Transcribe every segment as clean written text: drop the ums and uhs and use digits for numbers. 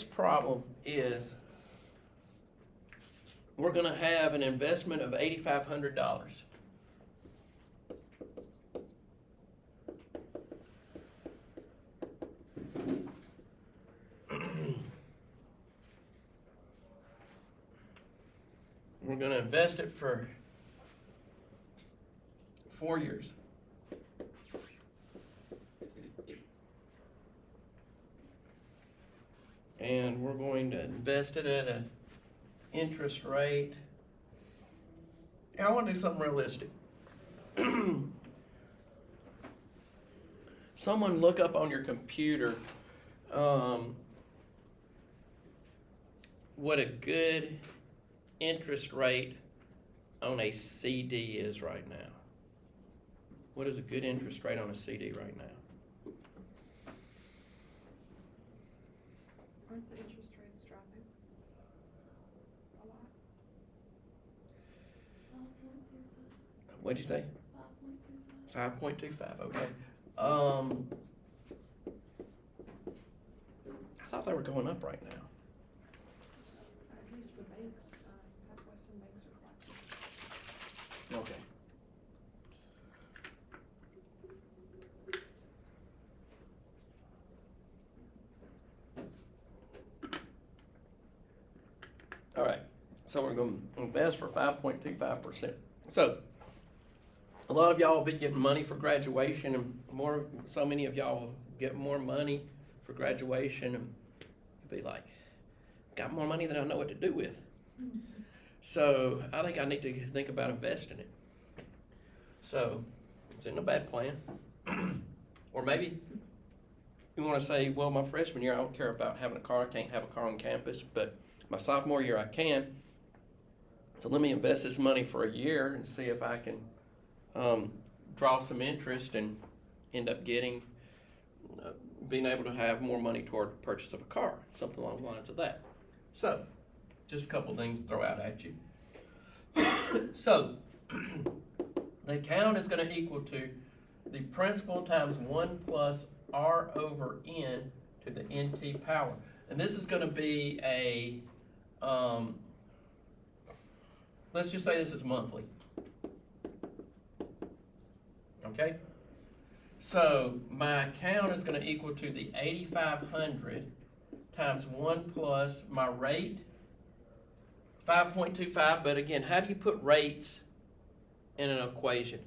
problem is we're going to have an investment of $8,500. We're going to invest it for 4 years. And we're going to invest it at an interest rate. I want to do something realistic. Someone look up on your computer what a good interest rate on a CD is right now. What is a good interest rate on a CD right now? Aren't the interest rates dropping a lot? 5.25. What'd you say? 5.25. 5.25, okay. I thought they were going up right now. At least for banks, that's why some banks are collapsing. Okay. All right, so we're going to invest for 5.25%. So, a lot of y'all will be getting money for graduation, and so many of y'all will get more money for graduation, and you'll be like, got more money than I know what to do with. So, I think I need to think about investing it. So, it's in a bad plan. Or maybe you want to say, well, my freshman year, I don't care about having a car. I can't have a car on campus, but my sophomore year, I can. So let me invest this money for a year and see if I can draw some interest and end up getting, being able to have more money toward the purchase of a car, something along the lines of that. So, just a couple of things to throw out at you. So, the account is going to equal to the principal times 1 plus R over N to the NT power. And this is going to be a, let's just say this is monthly. Okay? So my account is going to equal to the 8,500 times 1 plus my rate, 5.25. But again, how do you put rates in an equation?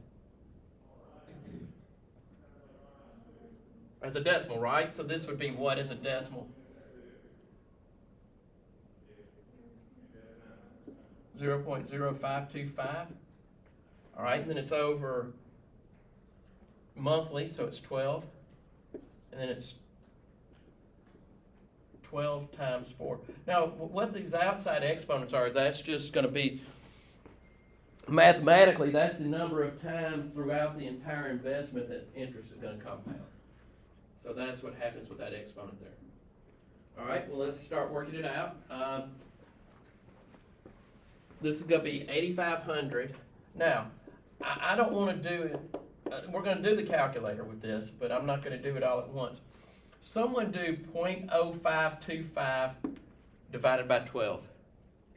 As a decimal, right? So this would be what as a decimal? 0.0525. All right, and then it's over monthly, so it's 12. And then it's 12 times 4. Now, what these outside exponents are, that's just going to be, mathematically, that's the number of times throughout the entire investment that interest is going to compound. So that's what happens with that exponent there. All right, well, let's start working it out. This is going to be 8,500. Now, I don't want to do it. We're going to do the calculator with this, but I'm not going to do it all at once. Someone do 0.0525 divided by 12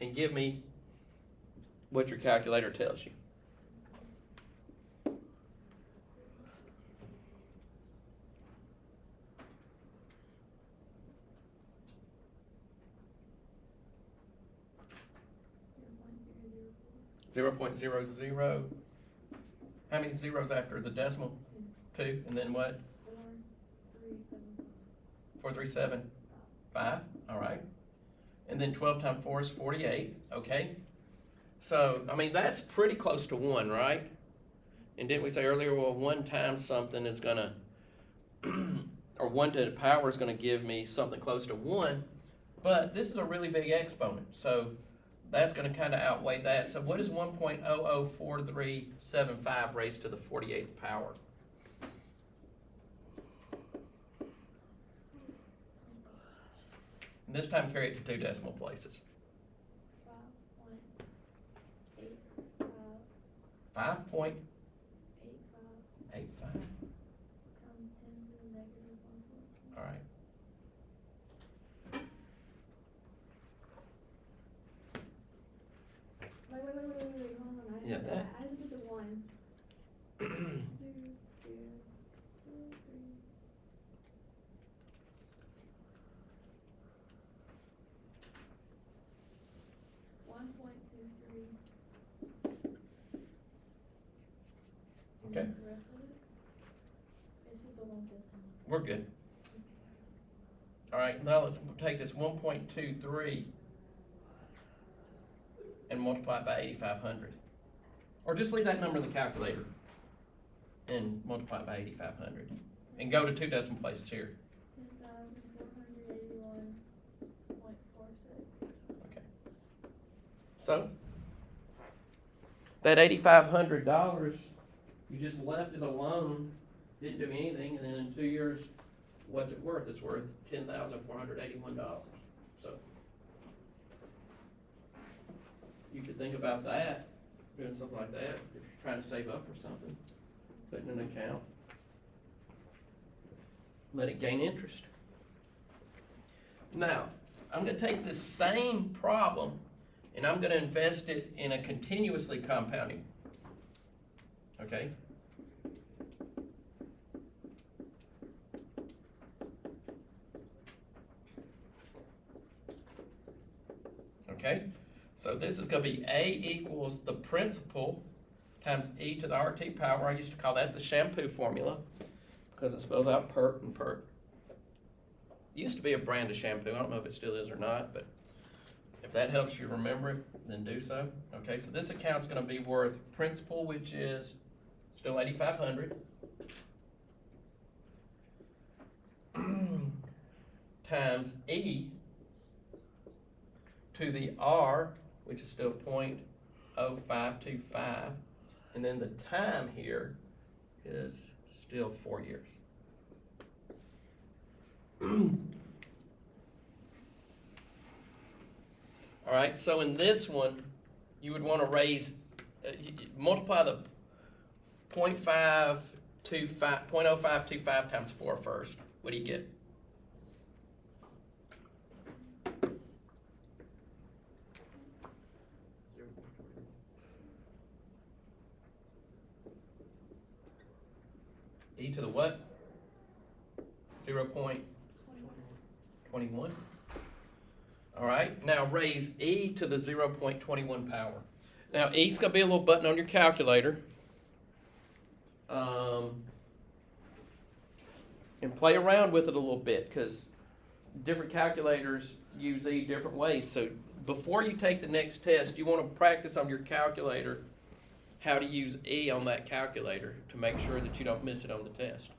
and give me what your calculator tells you. $0.004. 0.00. How many zeros after the decimal? 2. And then what? 4,375. All right. And then 12 times 4 is 48. Okay. So, I mean, that's pretty close to 1, right? And didn't we say earlier, well, 1 times something is going to, or 1 to the power is going to give me something close to 1. But this is a really big exponent. So, that's going to kind of outweigh that. So what is 1.004375 raised to the 48th power? And this time carry it to 2 decimal places. 5.85. 5.85 times 10 to the negative 1.2. All right. We're good. All right, now let's take this 1.23 and multiply it by 8,500. Or just leave that number in the calculator and multiply it by 8,500. And go to 2 decimal places here. 10,481.46. Okay. So, that $8,500, you just left it alone, didn't do anything, and then in 2 years, what's it worth? It's worth $10,481. So, you could think about that, doing something like that, if you're trying to save up for something, putting in an account. Let it gain interest. Now, I'm gonna take this same problem and I'm gonna invest it in a continuously compounding. Okay? Okay? So this is gonna be A equals the principal times e to the RT power. I used to call that the shampoo formula because it spells out PERT and PERT. It used to be a brand of shampoo. I don't know if it still is or not, but if that helps you remember it, then do so. Okay, so this account's gonna be worth principal, which is still 8,500, times e to the R, which is still 0.0525, and then the time here is still 4 years. All right, so in this one, you would want to raise, multiply the 0.0525 times 4 first. What do you get? E to the what? 0.21. All right, now raise e to the 0.21 power. Now e's gonna be a little button on your calculator. And play around with it a little bit because different calculators use e different ways. So before you take the next test, you want to practice on your calculator how to use e on that calculator to make sure that you don't miss it on the test.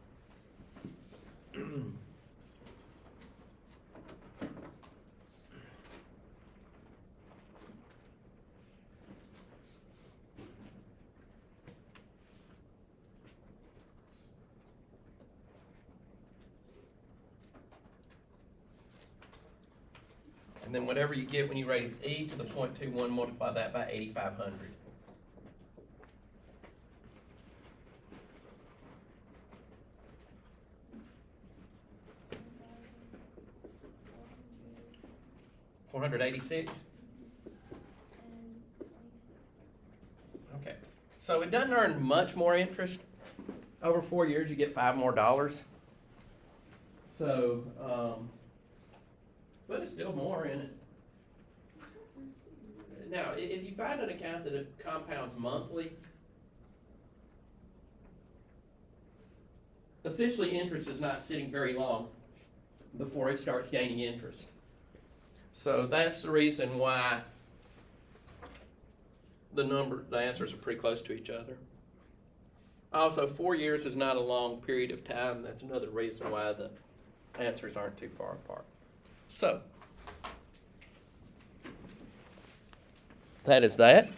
And then whatever you get when you raise e to the 0.21, multiply that by 8,500. $486. Okay, so it doesn't earn much more interest. Over 4 years, you get $5 more. So, but it's still more in it. Now, if you find an account that it compounds monthly, essentially interest is not sitting very long before it starts gaining interest. So that's the reason why the answers are pretty close to each other. Also, 4 years is not a long period of time. That's another reason why the answers aren't too far apart. So, that is that.